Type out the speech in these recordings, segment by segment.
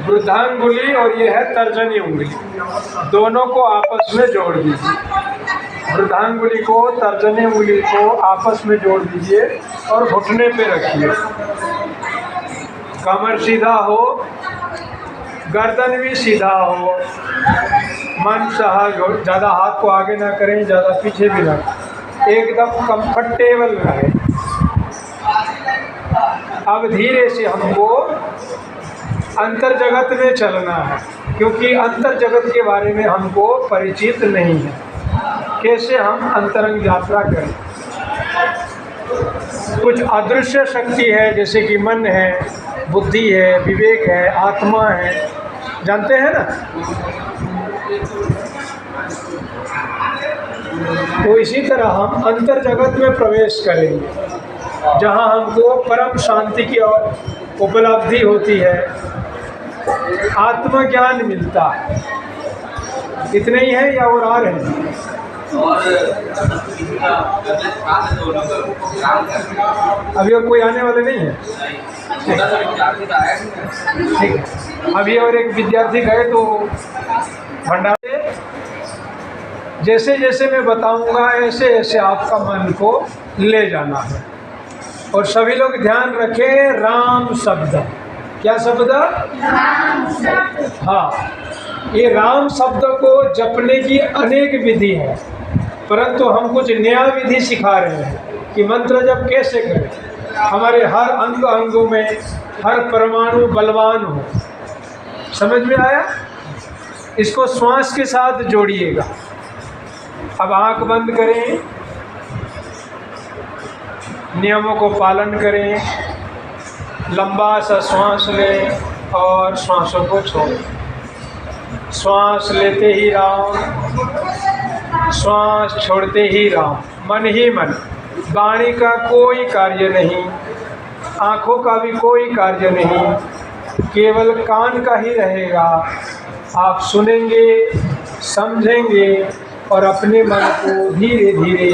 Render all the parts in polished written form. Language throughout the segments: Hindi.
वृद्धांगुली और ये है तर्जनी उंगली, दोनों को आपस में जोड़ दीजिए। वृद्धांगुली को तर्जनी उंगली को आपस में जोड़ दीजिए और घुटने पे रखिए। कमर सीधा हो, गर्दन भी सीधा हो, मन सहज हो, ज़्यादा हाथ को आगे ना करें, ज़्यादा पीछे भी ना, एकदम कंफर्टेबल रहे। अब धीरे से हमको अंतर जगत में चलना है, क्योंकि अंतर जगत के बारे में हमको परिचित नहीं है। कैसे हम अंतरंग यात्रा करें? कुछ अदृश्य शक्ति है, जैसे कि मन है, बुद्धि है, विवेक है, आत्मा है, जानते हैं ना। तो इसी तरह हम अंतर जगत में प्रवेश करेंगे, जहाँ हमको परम शांति की उपलब्धि होती है, आत्मज्ञान मिलता है। इतने ही है या और आ रहे हैं? अभी और कोई आने वाले नहीं है? ठीक है। अभी और एक विद्यार्थी गए तो भंडारे, जैसे जैसे मैं बताऊंगा ऐसे ऐसे आपका मन को ले जाना है। और सभी लोग ध्यान रखें, राम शब्द। क्या शब्द? राम शब्द। हाँ, ये राम शब्द को जपने की अनेक विधि है, परंतु हम कुछ नया विधि सिखा रहे हैं कि मंत्र जप कैसे करें, हमारे हर अंग अंगों में हर परमाणु बलवान हो। समझ में आया? इसको श्वास के साथ जोड़िएगा। अब आंख बंद करें, नियमों को पालन करें, लंबा सा श्वास लें और श्वासों को छोड़ें। श्वास लेते ही राम, श्वास छोड़ते ही राम। मन ही मन, वाणी का कोई कार्य नहीं, आँखों का भी कोई कार्य नहीं, केवल कान का ही रहेगा। आप सुनेंगे, समझेंगे और अपने मन को धीरे धीरे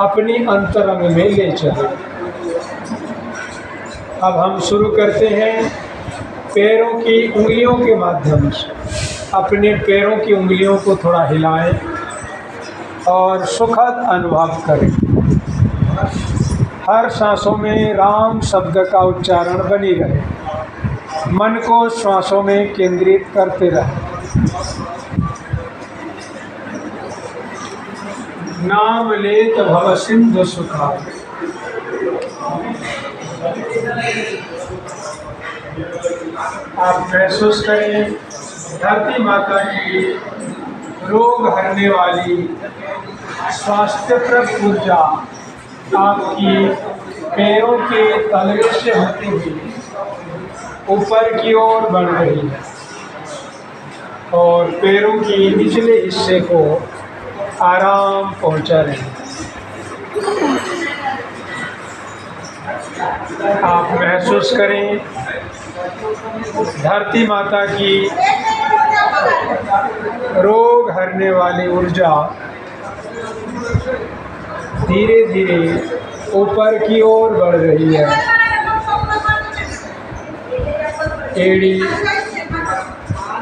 अपनी अंतरंग में ले चले। अब हम शुरू करते हैं। पैरों की उंगलियों के माध्यम से अपने पैरों की उंगलियों को थोड़ा हिलाएं और सुखद अनुभव करें। हर सांसों में राम शब्द का उच्चारण बनी रहे। मन को श्वासों में केंद्रित करते रहें। नाम लेत भव सिंधु सुखा। आप महसूस करें धरती माता की रोग हरने वाली स्वास्थ्यप्रद ऊर्जा आपकी पैरों के तलवे से होते हुए ऊपर की ओर बढ़ रही है और पैरों के निचले हिस्से को आराम पहुंचा रही है। आप महसूस करें धरती माता की रोग हरने वाली ऊर्जा धीरे धीरे ऊपर की ओर बढ़ रही है। एड़ी,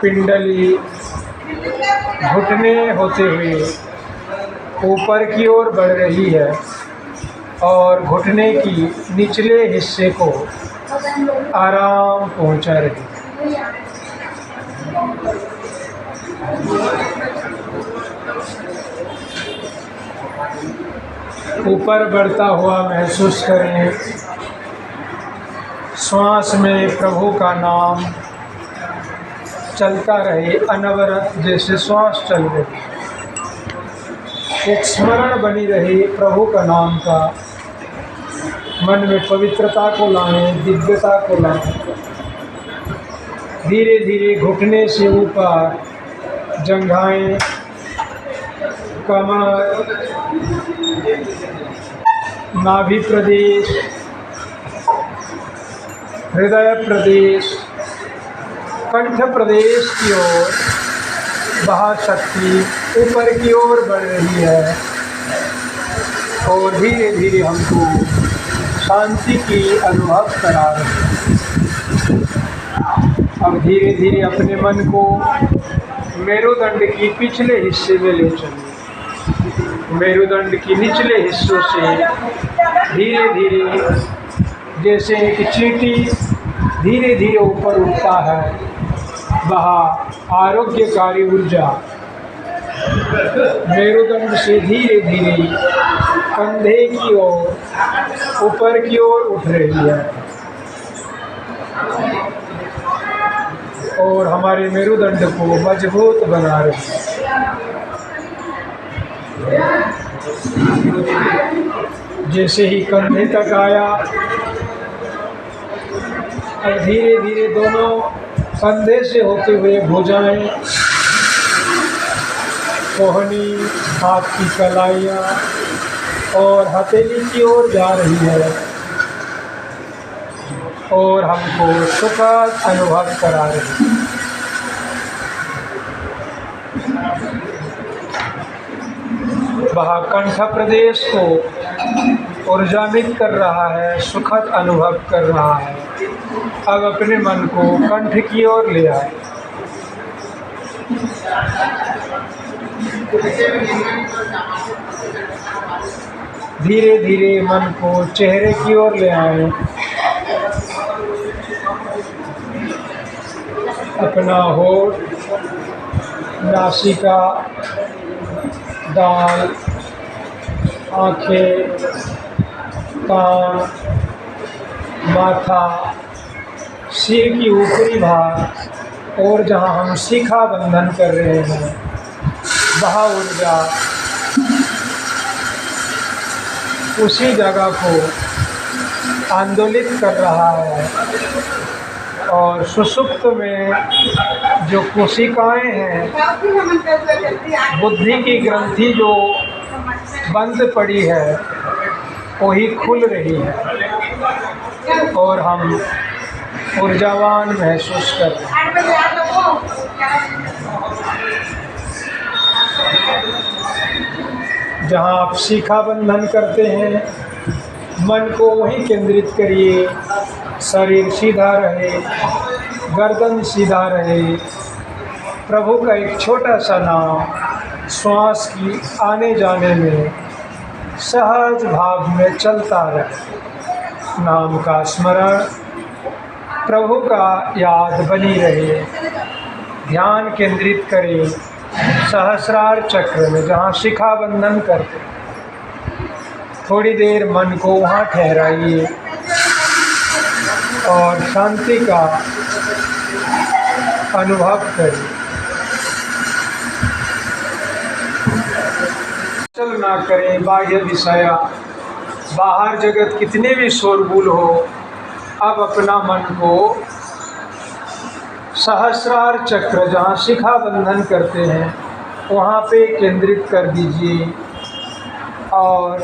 पिंडली, घुटने होते हुए ऊपर की ओर बढ़ रही है और घुटने की निचले हिस्से को आराम पहुंचा रही है। ऊपर बढ़ता हुआ महसूस करें। श्वास में प्रभु का नाम चलता रहे अनवरत, जैसे श्वास चल रही। एक स्मरण बनी रहे प्रभु का नाम का। मन में पवित्रता को लाएं, दिव्यता को लाएं। धीरे धीरे घुटने से ऊपर जंघाएं, कमर, नाभि प्रदेश, हृदय प्रदेश, कंठ प्रदेश की ओर महाशक्ति ऊपर की ओर बढ़ रही है और धीरे धीरे हमको शांति की अनुभव करा रही है। अब धीरे धीरे अपने मन को मेरुदंड की पिछले हिस्से में ले चलिए। मेरुदंड की निचले हिस्सों से धीरे धीरे जैसे एक चींटी धीरे धीरे ऊपर उठता है, वह आरोग्यकारी ऊर्जा मेरुदंड से धीरे धीरे कंधे की ओर ऊपर की ओर उठ रही है और हमारे मेरुदंड को मजबूत बना रही है। जैसे ही कंधे तक आया, और धीरे धीरे दोनों कंधे से होते हुए भुजाएं, कोहनी, हाथ की कलाइयाँ और हथेली की ओर जा रही है और हमको सुखद अनुभव करा रही है। वह कंठ प्रदेश को ऊर्जान्वित कर रहा है, सुखद अनुभव कर रहा है। अब अपने मन को कंठ की ओर ले आए। धीरे धीरे मन को चेहरे की ओर ले आए। अपना होठ, नासिका, दाल, आँखें, कान, माथा, सिर की ऊपरी भाग और जहाँ हम शिखा बंधन कर रहे हैं, वह ऊर्जा उसी जगह को आंदोलित कर रहा है और सुषुप्त में जो कोशिकाएं हैं, बुद्धि की ग्रंथि जो बंद पड़ी है वही खुल रही है और हम ऊर्जावान महसूस कर रहे हैं। जहाँ आप शिखा बंधन करते हैं, मन को वहीं केंद्रित करिए। शरीर सीधा रहे, गर्दन सीधा रहे। प्रभु का एक छोटा सा नाम श्वास की आने जाने में सहज भाव में चलता रहे। नाम का स्मरण, प्रभु का याद बनी रहे। ध्यान केंद्रित करें सहस्रार चक्र में, जहाँ शिखा बंधन करते। थोड़ी देर मन को वहाँ ठहराइए और शांति का अनुभव करिए। चल ना करें बाह्य विषया, बाहर जगत कितने भी शोरगुल हो, अब अपना मन को सहस्रार चक्र जहाँ शिखा बंधन करते हैं वहाँ पे केंद्रित कर दीजिए और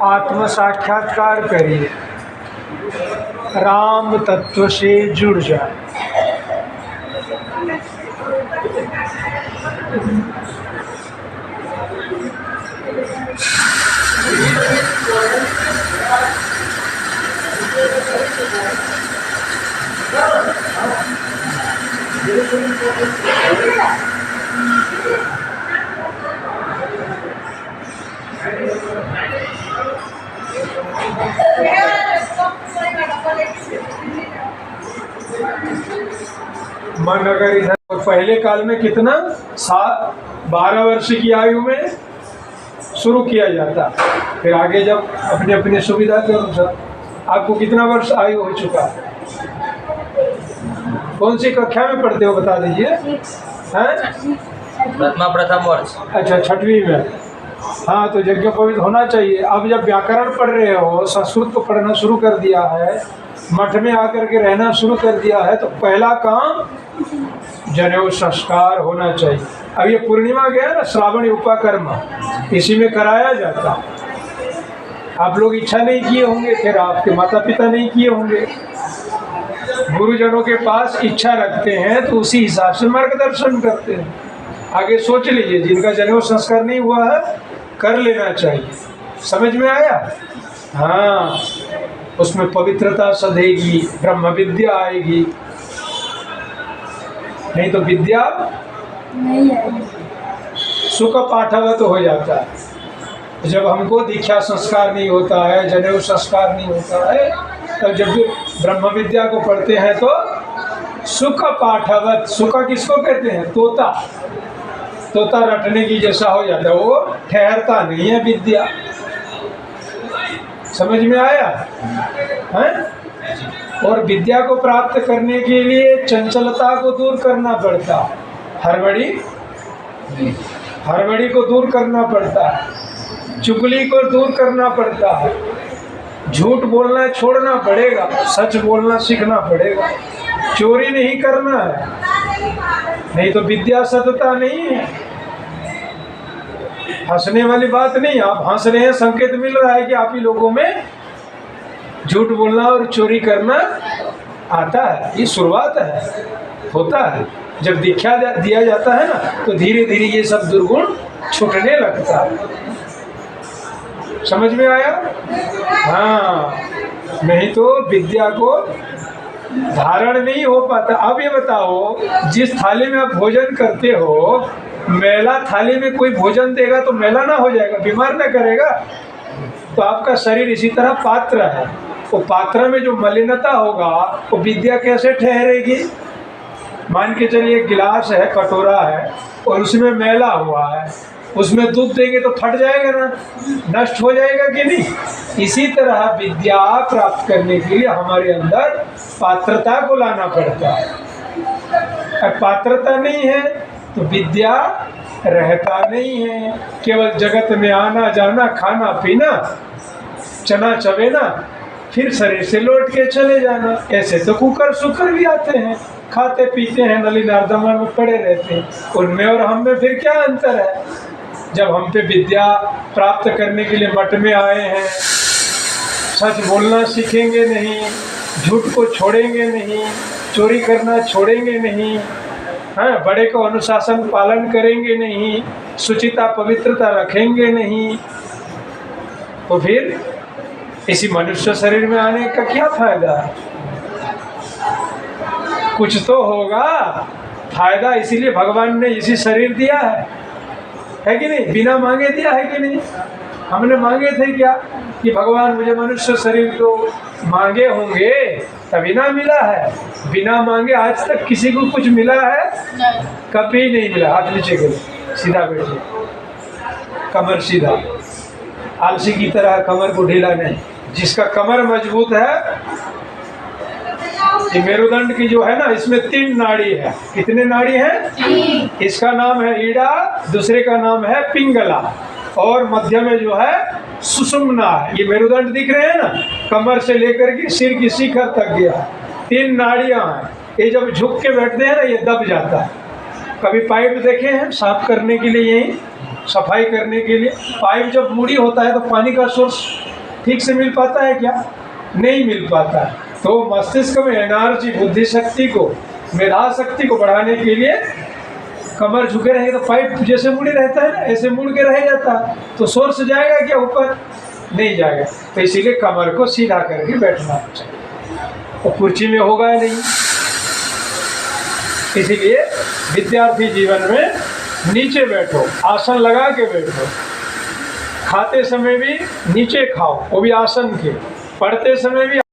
आत्म साक्षात्कार करिए। राम तत्व से जुड़ जाए। मन अगर इधर, पहले काल में कितना 12 वर्ष की आयु में शुरू किया जाता, फिर आगे जब अपने अपने सुविधा के अनुसार। आपको कितना वर्ष आयु हो चुका? कौन सी कक्षा में पढ़ते हो बता दीजिए। हैं? प्रथम वर्ष। अच्छा, 6वीं में। हाँ, तो यज्ञोपवीत होना चाहिए। अब जब व्याकरण पढ़ रहे हो, संस्कृत को पढ़ना शुरू कर दिया है, मठ में आकर के रहना शुरू कर दिया है, तो पहला काम जनेऊ संस्कार होना चाहिए। अब ये पूर्णिमा गया ना, श्रावणी उपाकर्म, इसी में कराया जाता। आप लोग इच्छा नहीं किए होंगे, फिर आपके माता पिता नहीं किए होंगे। गुरुजनों के पास इच्छा रखते हैं तो उसी हिसाब से मार्गदर्शन करते हैं। आगे सोच लीजिए, जिनका जनेऊ संस्कार नहीं हुआ है कर लेना चाहिए। समझ में आया? हाँ, उसमें पवित्रता सधेगी, ब्रह्म विद्या आएगी। नहीं तो विद्या नहीं आएगी। सुख पाठवत हो जाता है। जब हमको दीक्षा संस्कार नहीं होता है, जनेऊ संस्कार नहीं होता है, तब जब भी ब्रह्म विद्या को पढ़ते हैं तो सुख पाठवत, सुख किसको कहते हैं? तोता। तोता रटने की जैसा हो जाता है, वो ठहरता नहीं है विद्या। समझ में आया है? और विद्या को प्राप्त करने के लिए चंचलता को दूर करना पड़ता, हड़बड़ी को दूर करना पड़ता है, चुगली को दूर करना पड़ता है, झूठ बोलना छोड़ना पड़ेगा, सच बोलना सीखना पड़ेगा, चोरी नहीं करना है, नहीं तो विद्या सतता नहीं है। हंसने वाली बात नहीं, आप हंस रहे हैं, संकेत मिल रहा है कि आप ही लोगों में झूठ बोलना और चोरी करना आता है। ये शुरुआत है, होता है। जब दीक्षा दिया जाता है ना, तो धीरे धीरे ये सब दुर्गुण छूटने लगता है। समझ में आया? हाँ, नहीं तो विद्या को धारण नहीं हो पाता। अब ये बताओ, जिस थाली में आप भोजन करते हो, मैला थाली में कोई भोजन देगा तो मैला ना हो जाएगा, बीमार ना करेगा? तो आपका शरीर इसी तरह पात्र है। वो पात्र में जो मलिनता होगा, वो विद्या कैसे ठहरेगी? मान के चलिए गिलास है, कटोरा है, और उसमें मैला हुआ है, उसमें दूध देंगे तो फट जाएगा ना, नष्ट हो जाएगा कि नहीं? इसी तरह विद्या प्राप्त करने के लिए हमारे अंदर पात्रता को लाना पड़ता है। अगर पात्रता नहीं है तो विद्या रहता नहीं है। केवल जगत में आना जाना, खाना पीना, चना चबेना, फिर शरीर से लौट के चले जाना। ऐसे तो कुकर सुकर भी आते हैं, खाते पीते हैं, नली नर्दमा में पड़े रहते हैं। उनमें और हम में फिर क्या अंतर है? जब हम पे विद्या प्राप्त करने के लिए मठ में आए हैं, सच बोलना सीखेंगे नहीं, झूठ को छोड़ेंगे नहीं, चोरी करना छोड़ेंगे नहीं, हाँ, बड़े को अनुशासन पालन करेंगे नहीं, शुचिता पवित्रता रखेंगे नहीं, तो फिर इसी मनुष्य शरीर में आने का क्या फायदा? कुछ तो होगा फायदा, इसीलिए भगवान ने इसी शरीर दिया है कि नहीं? बिना मांगे दिया है कि नहीं? हमने मांगे थे क्या कि भगवान मुझे मनुष्य शरीर तो मांगे होंगे तभी ना मिला है? बिना मांगे आज तक किसी को कुछ मिला है? कभी नहीं मिला। हाथ नीचे करो, सीधा बैठिए, कमर सीधा, आलसी की तरह कमर को ढीला नहीं। जिसका कमर मजबूत है, ये मेरुदंड की जो है ना, इसमें 3 नाड़ी है। कितने नाड़ी हैं? इसका नाम है ईड़ा, दूसरे का नाम है पिंगला, और मध्य में जो है सुषुम्ना है। ये मेरुदंड दिख रहे हैं ना, कमर से लेकर के सिर की शिखर तक गया, 3 नाड़ियां हैं। ये जब झुक के बैठते हैं ना, ये दब जाता है। कभी पाइप देखे हैं साफ करने के लिए, यही सफाई करने के लिए पाइप जब मुड़ी होता है तो पानी का सोर्स ठीक से मिल पाता है क्या? नहीं मिल पाता है। तो मस्तिष्क में एनर्जी, बुद्धि शक्ति को, मेधा शक्ति को बढ़ाने के लिए कमर झुके रहेंगे तो पाइप जैसे मुड़े रहता है ना, ऐसे मुड़ के रह जाता है, तो सोर्स जाएगा क्या ऊपर? नहीं जाएगा। तो इसीलिए कमर को सीधा करके बैठना चाहिए, और कुर्सी में होगा नहीं। इसीलिए विद्यार्थी जीवन में नीचे बैठो, आसन लगा के बैठो, खाते समय भी नीचे खाओ, वो भी आसन के, पढ़ते समय भी